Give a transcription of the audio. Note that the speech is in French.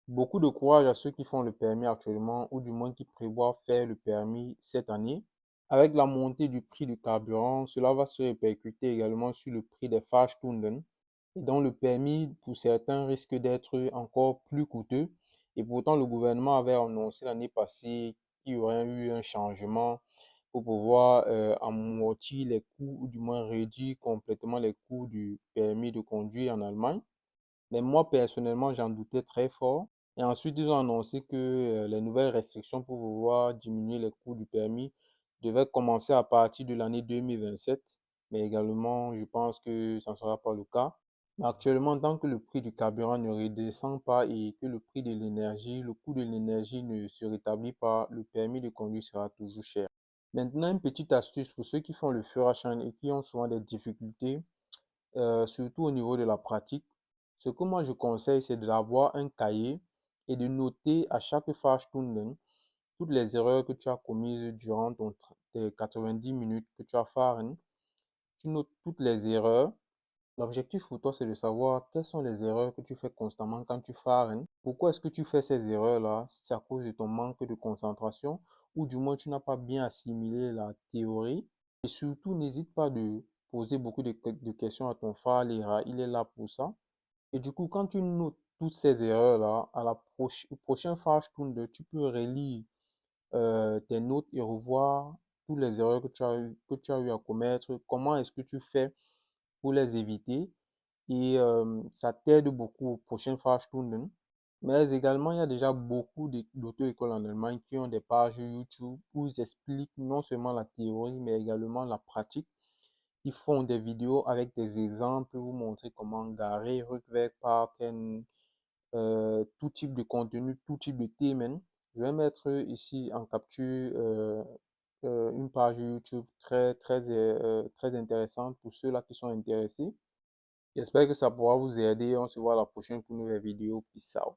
Beaucoup de courage à ceux qui font le permis actuellement ou du moins qui prévoient faire le permis cette année. Avec la montée du prix du carburant, cela va se répercuter également sur le prix des Fahrstunden et donc le permis pour certains risque d'être encore plus coûteux. Et pourtant, le gouvernement avait annoncé l'année passée qu'il y aurait eu un changement pour pouvoir amortir les coûts ou du moins réduire complètement les coûts du permis de conduire en Allemagne. Mais moi, personnellement, j'en doutais très fort. Et ensuite, ils ont annoncé que les nouvelles restrictions pour pouvoir diminuer les coûts du permis devaient commencer à partir de l'année 2027. Mais également, je pense que ça ne sera pas le cas. Mais actuellement, tant que le prix du carburant ne redescend pas et que le prix de l'énergie, le coût de l'énergie ne se rétablit pas, le permis de conduire sera toujours cher. Maintenant, une petite astuce pour ceux qui font le Führerschein et qui ont souvent des difficultés surtout au niveau de la pratique. Ce que moi je conseille, c'est d'avoir un cahier et de noter à chaque Fahrstunde toutes les erreurs que tu as commises durant tes 90 minutes que tu as fahren. Tu notes toutes les erreurs. L'objectif pour toi, c'est de savoir quelles sont les erreurs que tu fais constamment quand tu fahren. Pourquoi est-ce que tu fais ces erreurs-là? Si c'est à cause de ton manque de concentration ou du moins tu n'as pas bien assimilé la théorie. Et surtout, n'hésite pas de poser beaucoup de questions à ton Fahrlehrer. Il est là pour ça. Et du coup, quand tu notes toutes ces erreurs-là, au prochain Fahrstunde, tu peux relire tes notes et revoir toutes les erreurs que tu as eu à commettre. Comment est-ce que tu fais pour les éviter? Et ça t'aide beaucoup au prochain Fahrstunde. Mais également, il y a déjà beaucoup d'auto-écoles en Allemagne qui ont des pages YouTube où ils expliquent non seulement la théorie, mais également la pratique. Ils font des vidéos avec des exemples, vous montrer comment garer, rückwärts parken, tout type de contenu, tout type de thème. Je vais mettre ici en capture une page YouTube très intéressante pour ceux-là qui sont intéressés. J'espère que ça pourra vous aider. On se voit la prochaine pour une nouvelle vidéo. Peace out.